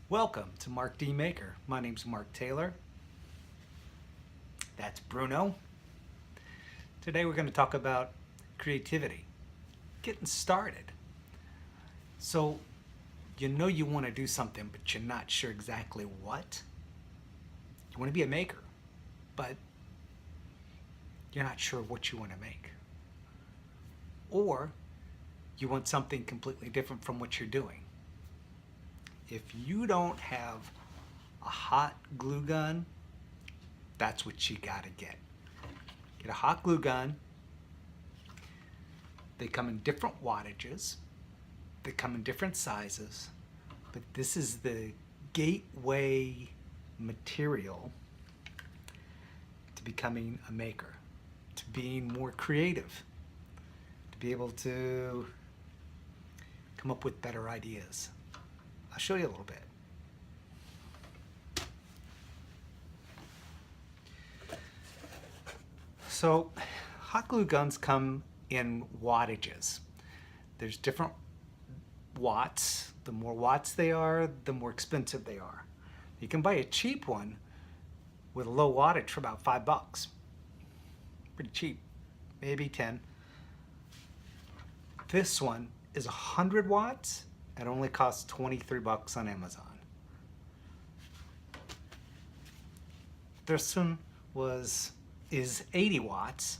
Welcome to Mark D. Maker. My name's Mark Taylor. That's Bruno. Today we're going to talk about creativity, getting started. So, you know you want to do something, but you're not sure exactly what. You want to be a maker, but you're not sure what you want to make. Or you want something completely different from what you're doing. If you don't have a hot glue gun, that's what you gotta get. Get a hot glue gun. They come in different wattages. They come in different sizes. But this is the gateway material to becoming a maker, to being more creative, to be able to come up with better ideas. I'll show you a little bit. So, hot glue guns come in wattages. There's different watts. The more watts they are, the more expensive they are. You can buy a cheap one with a low wattage for about $5. Pretty cheap, maybe 10. This one is 100 watts. It only costs $23 on Amazon. This one is 80 watts,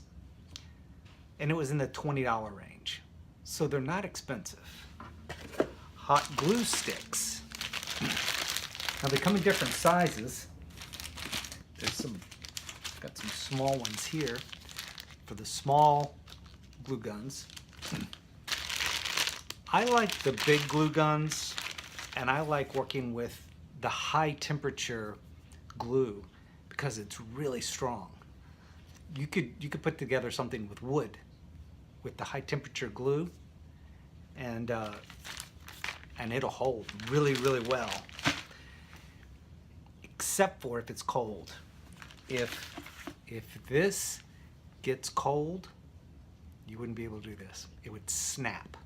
and it was in the $20 range. So they're not expensive. Hot glue sticks. Now they come in different sizes. Got some small ones here for the small glue guns. I like the big glue guns, and I like working with the high temperature glue because it's really strong. You could put together something with wood with the high temperature glue, and it'll hold really, really well, except for if it's cold. If this gets cold, you wouldn't be able to do this. It would snap.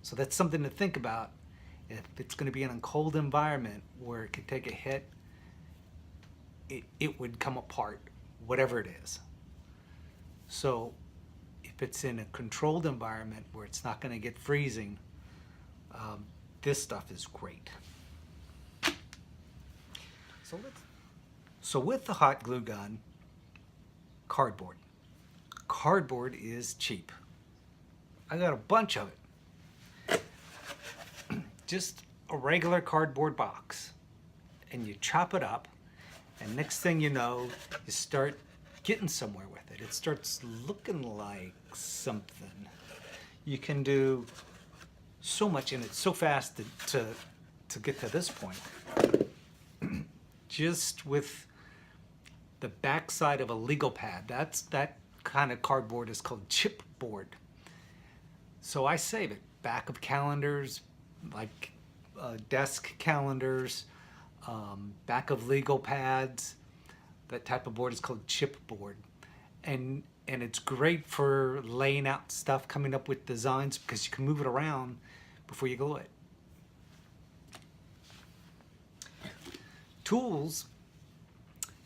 So that's something to think about. If it's going to be in a cold environment where it could take a hit, it would come apart, whatever it is. So if it's in a controlled environment where it's not going to get freezing, this stuff is great. So with the hot glue gun, cardboard. Cardboard is cheap. I got a bunch of it. Just a regular cardboard box, and you chop it up, and next thing you know, you start getting somewhere with it. It starts looking like something. You can do so much in it so fast to get to this point. Just with the backside of a legal pad, that kind of cardboard is called chipboard. So I save it. Back of calendars, like desk calendars, back of legal pads. That type of board is called chipboard, and it's great for laying out stuff, coming up with designs, because you can move it around before you glue it. Tools,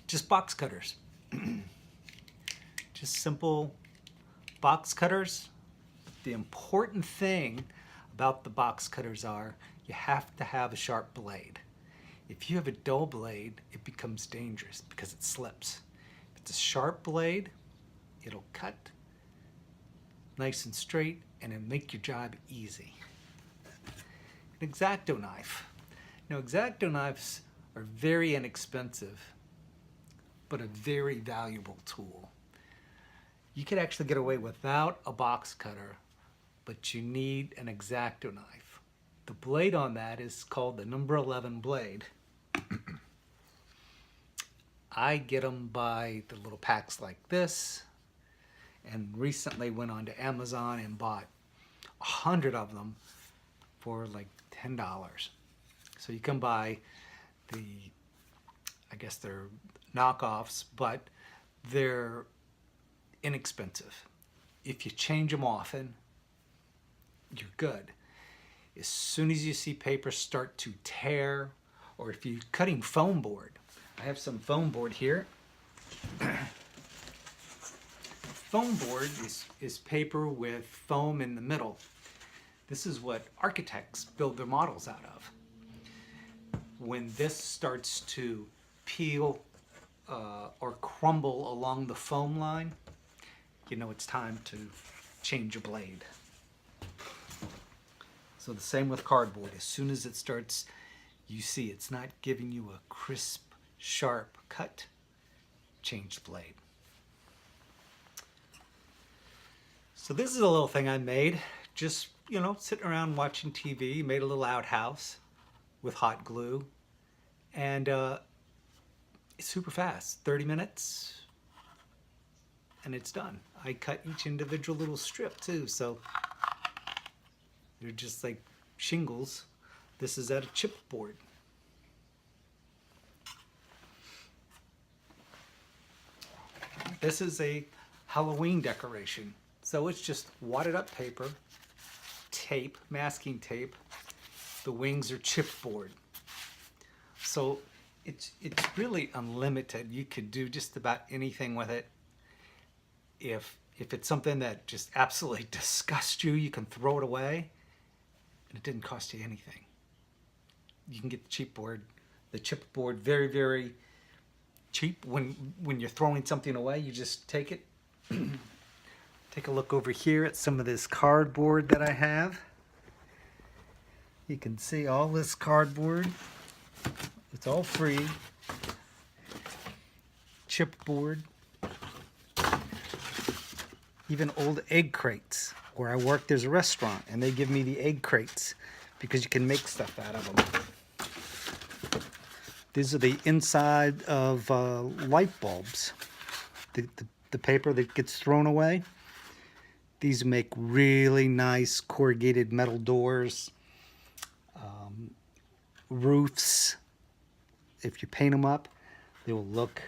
just box cutters. Just simple box cutters. The important thing about the box cutters are you have to have a sharp blade. If you have a dull blade, it becomes dangerous because it slips. If it's a sharp blade, it'll cut nice and straight, and it'll make your job easy. An X-Acto knife. Now, X-Acto knives are very inexpensive, but a very valuable tool. You could actually get away without a box cutter, but you need an X-Acto knife. The blade on that is called the number 11 blade. I get them by the little packs like this, and recently went on to Amazon and bought 100 of them for like $10. So you can buy I guess they're knockoffs, but they're inexpensive. If you change them often, you're good. As soon as you see paper start to tear or if you're cutting foam board. I have some foam board here. Foam board is paper with foam in the middle. This is what architects build their models out of. When this starts to peel or crumble along the foam line, you know it's time to change your blade. So the same with cardboard. As soon as it starts, you see it's not giving you a crisp, sharp cut, change the blade. So this is a little thing I made, just, you know, sitting around watching TV, made a little outhouse with hot glue, and it's super fast, 30 minutes, and it's done. I cut each individual little strip too, so they're just like shingles. This is at a chipboard. This is a Halloween decoration. So it's just wadded up paper, tape, masking tape. The wings are chipboard. So it's really unlimited. You could do just about anything with it. If it's something that just absolutely disgusts you, you can throw it away, and it didn't cost you anything. You can get the chipboard very, very cheap. When you're throwing something away, you just take it. Take a look over here at some of this cardboard that I have. You can see all this cardboard. It's all free. Chipboard. Even old egg crates. Where I work, there's a restaurant, and they give me the egg crates because you can make stuff out of them. These are the inside of light bulbs. The paper that gets thrown away. These make really nice corrugated metal doors, roofs. If you paint them up, they will look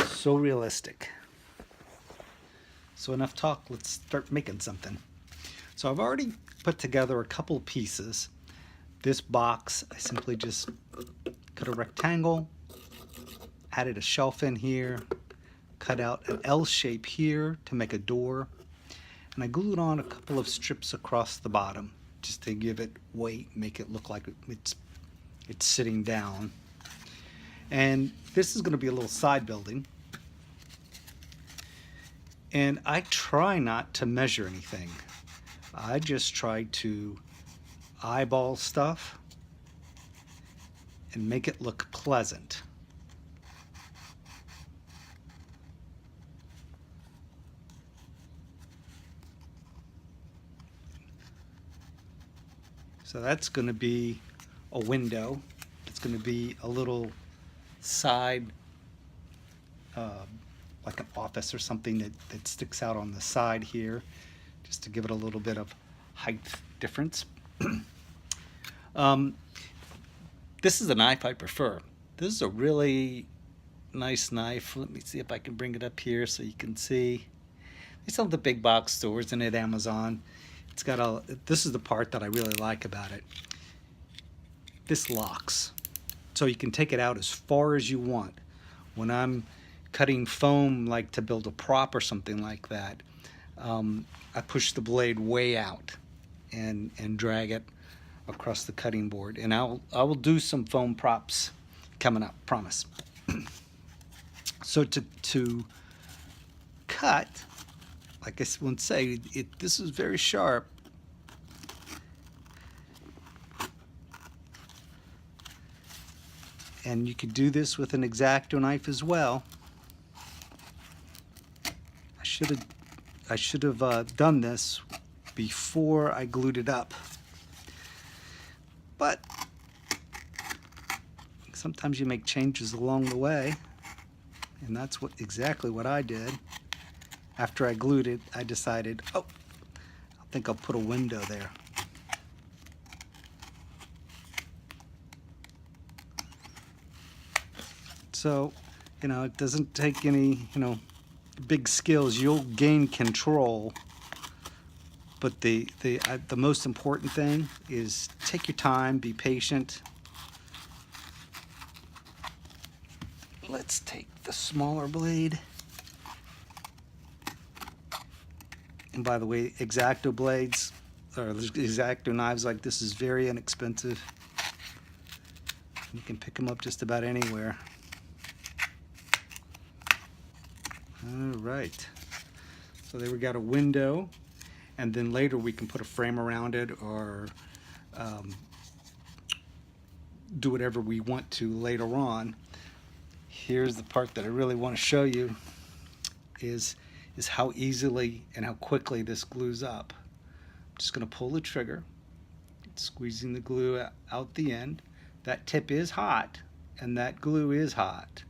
so realistic. So enough talk, let's start making something. So I've already put together a couple pieces. This box, I simply just cut a rectangle, added a shelf in here, cut out an L shape here to make a door, and I glued on a couple of strips across the bottom just to give it weight, make it look like it's sitting down. And this is going to be a little side building. And I try not to measure anything. I just try to eyeball stuff and make it look pleasant. So that's going to be a window. It's going to be a little side, like an office or something that sticks out on the side here, just to give it a little bit of height difference. This is a knife I prefer. This is a really nice knife. Let me see if I can bring it up here so you can see. They sell the big box stores and at Amazon. It's got this is the part that I really like about it. This locks. So you can take it out as far as you want. When I'm cutting foam, like to build a prop or something like that, I push the blade way out and drag it across the cutting board. And I will do some foam props coming up, promise. So to cut, like I would say, this is very sharp. And you could do this with an X-Acto knife as well. I should have done this before I glued it up. But sometimes you make changes along the way, and that's exactly what I did. After I glued it, I decided, oh, I think I'll put a window there. So, it doesn't take any, big skills. You'll gain control. But the most important thing is take your time, be patient, let's take the smaller blade. And by the way, X-Acto blades, or X-Acto knives like this is very inexpensive. You can pick them up just about anywhere. All right. So there we got a window, and then later we can put a frame around it or do whatever we want to later on. Here's the part that I really want to show you is how easily and how quickly this glues up. I'm just going to pull the trigger, squeezing the glue out the end. That tip is hot and that glue is hot.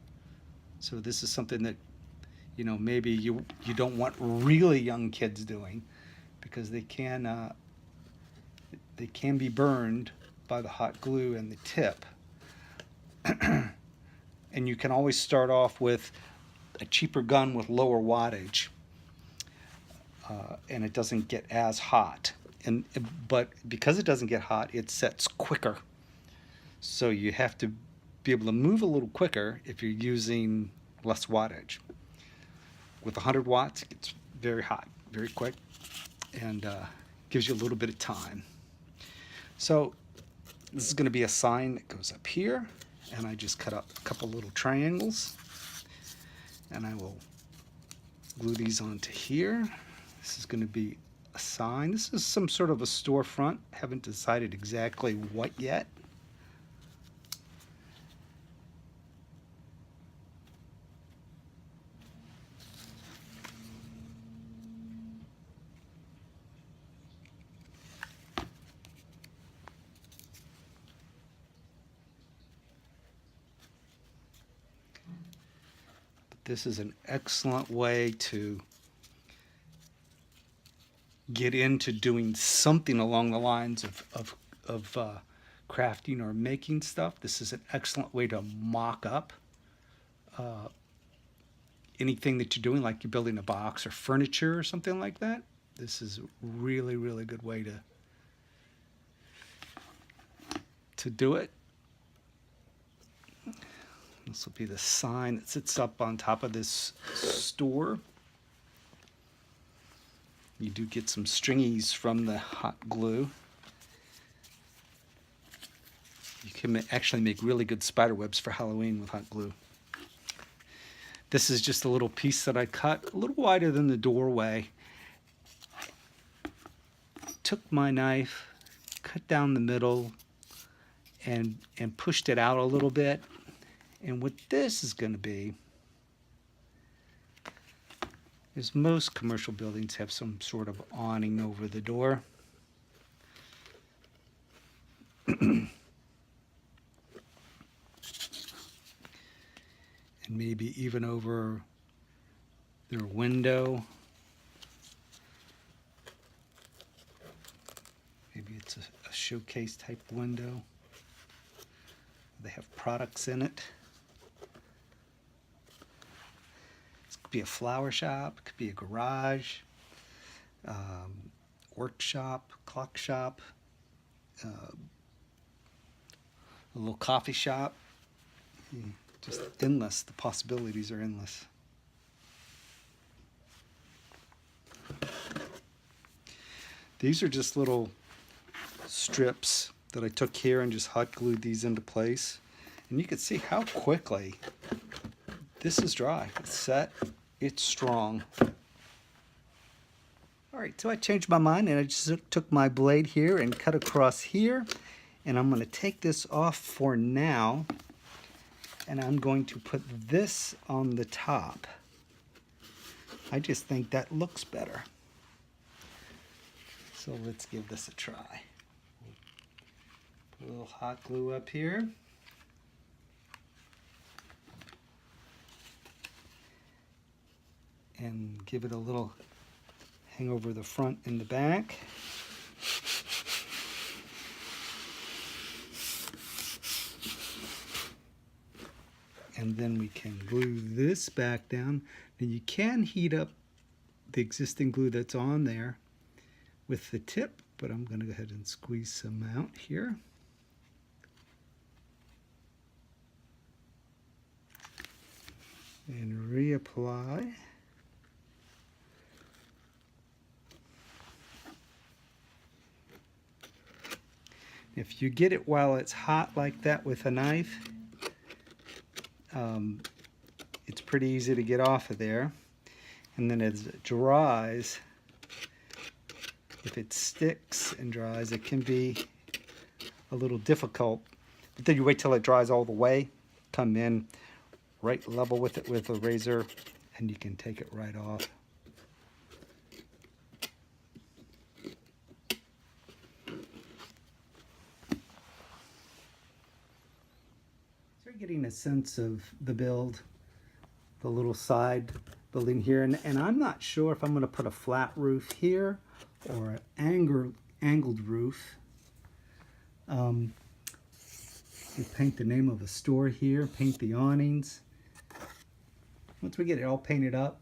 So this is something that, you know, maybe you don't want really young kids doing, because they can be burned by the hot glue and the tip. And you can always start off with a cheaper gun with lower wattage, and it doesn't get as hot. But because it doesn't get hot, it sets quicker. So you have to be able to move a little quicker if you're using less wattage. With 100 watts, it gets very hot, very quick, and gives you a little bit of time. So this is going to be a sign that goes up here, and I just cut up a couple little triangles, and I will glue these onto here. This is going to be a sign. This is some sort of a storefront. Haven't decided exactly what yet. This is an excellent way to get into doing something along the lines of crafting or making stuff. This is an excellent way to mock up anything that you're doing, like you're building a box or furniture or something like that. This is a really, really good way to do it. This will be the sign that sits up on top of this store. You do get some stringies from the hot glue. You can actually make really good spider webs for Halloween with hot glue. This is just a little piece that I cut, a little wider than the doorway. Took my knife, cut down the middle, and pushed it out a little bit. And what this is going to be is most commercial buildings have some sort of awning over the door. And maybe even over their window. Maybe it's a showcase type window. They have products in it. Could be a flower shop, could be a garage, workshop, clock shop, a little coffee shop. Just endless. The possibilities are endless. These are just little strips that I took here and just hot glued these into place. And you can see how quickly this is dry. It's set. It's strong. All right, so I changed my mind and I just took my blade here and cut across here. And I'm going to take this off for now. And I'm going to put this on the top. I just think that looks better. So let's give this a try. Put a little hot glue up here. And give it a little hang over the front and the back. And then we can glue this back down. Now you can heat up the existing glue that's on there with the tip, but I'm going to go ahead and squeeze some out here. and reapply. If you get it while it's hot like that with a knife, it's pretty easy to get off of there. And then as it dries, if it sticks and dries, it can be a little difficult. But then you wait till it dries all the way, come in right level with it with a razor, and you can take it right off. So you're getting a sense of the build, the little side building here, and I'm not sure if I'm going to put a flat roof here or an angled roof. We paint the name of a store here, paint the awnings. Once we get it all painted up,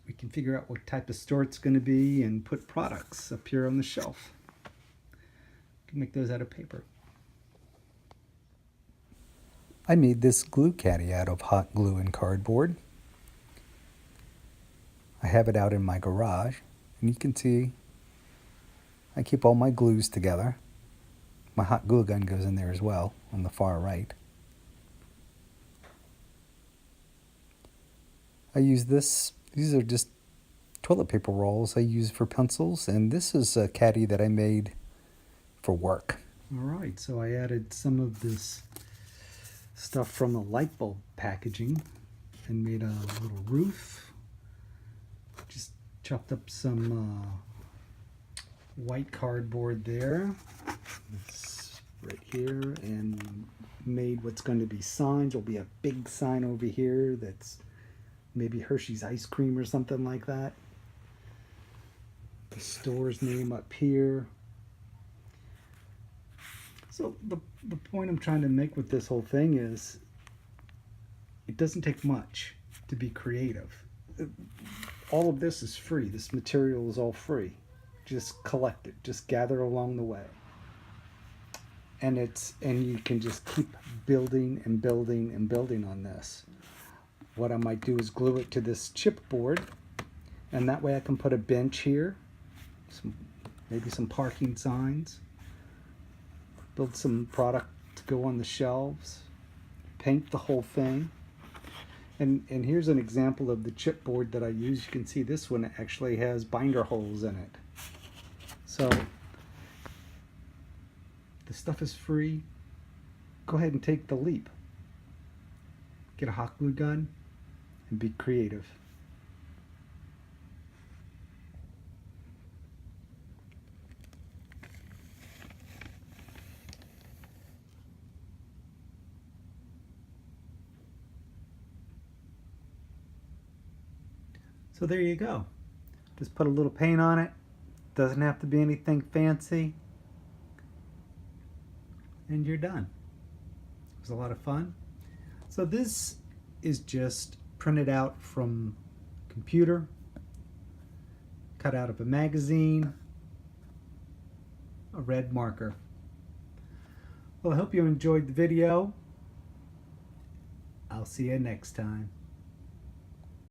we can figure out what type of store it's going to be and put products up here on the shelf. We can make those out of paper. I made this glue caddy out of hot glue and cardboard. I have it out in my garage, and you can see I keep all my glues together. My hot glue gun goes in there as well on the far right. I use this, these are just toilet paper rolls I use for pencils, and this is a caddy that I made for work. Alright, so I added some of this stuff from the light bulb packaging and made a little roof. Just chopped up some white cardboard there. This right here, and made what's going to be signs. There'll be a big sign over here that's maybe Hershey's ice cream or something like that. The store's name up here. So the point I'm trying to make with this whole thing is it doesn't take much to be creative. All of this is free. This material is all free. Just collect it. Just gather along the way. And you can just keep building and building and building on this. What I might do is glue it to this chipboard, and that way I can put a bench here, maybe some parking signs, build some product to go on the shelves, paint the whole thing. And here's an example of the chipboard that I use. You can see this one actually has binder holes in it. So the stuff is free. Go ahead and take the leap. Get a hot glue gun and be creative. So there you go. Just put a little paint on it. Doesn't have to be anything fancy. And you're done. It was a lot of fun. So this is just printed out from a computer, cut out of a magazine, a red marker. Well, I hope you enjoyed the video. I'll see you next time.